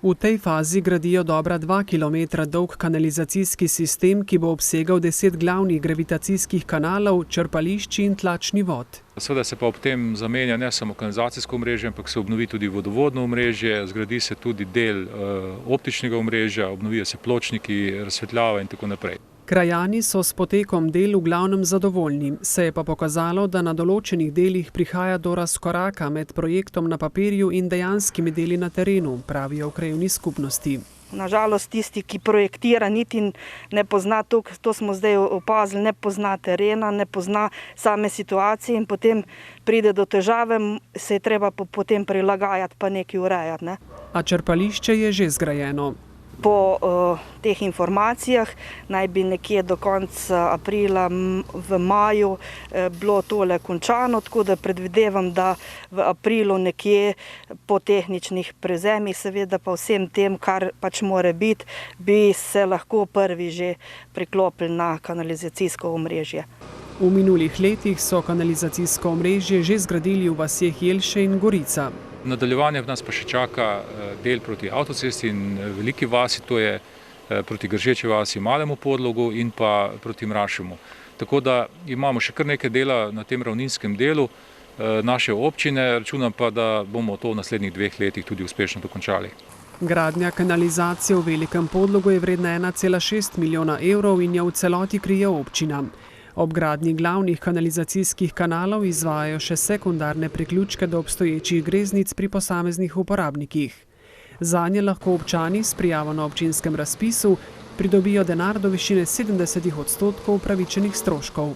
V tej fazi gradijo dobra 2 km dolg kanalizacijski sistem, ki bo obsegal 10 glavnih gravitacijskih kanalov, črpališč in tlačni vod. Seveda se pa ob tem zamenja ne samo kanalizacijsko omrežje, ampak se obnovi tudi vodovodno omrežje, zgradi se tudi del optičnega omrežja, obnovijo se pločniki, razsvetljava in tako naprej. Krajani so s potekom del v glavnem zadovoljni, se je pa pokazalo, da na določenih delih prihaja do razkoraka med projektom na papirju in dejanskimi deli na terenu, pravijo v krajevni skupnosti. Nažalost, tisti, ki projektira, niti ne pozna, to smo zdaj opazili, ne pozna terena, ne pozna same situacije in potem pride do težave, se je treba potem prilagajati pa nekaj urejati. Ne? A črpališče je že zgrajeno. Po teh informacijah naj bi nekje do konca aprila, v maju bilo tole končano, tako da predvidevam, da v aprilu nekje po tehničnih prezemih, seveda pa vsem tem, kar pač more biti, bi se lahko prvi že priklopili na kanalizacijsko omrežje. V minulih letih so kanalizacijsko omrežje že zgradili v vaseh Jelše in Gorica. Nadaljevanje v nas pa še čaka del proti avtocesti in veliki vasi, to je proti Gržeči vasi, Malemu Podlogu in pa proti Mrašemu. Tako da imamo še kar nekaj dela na tem ravninskem delu naše občine, računam pa, da bomo to v naslednjih 2 letih tudi uspešno dokončali. Gradnja kanalizacije v Velikem Podlogu je vredna 1,6 milijona evrov in jo v celoti krije občina. Ob gradnji glavnih kanalizacijskih kanalov izvajajo še sekundarne priključke do obstoječih greznic pri posameznih uporabnikih. Zanje lahko občani s prijavo na občinskem razpisu pridobijo denar do višine 70% upravičenih stroškov.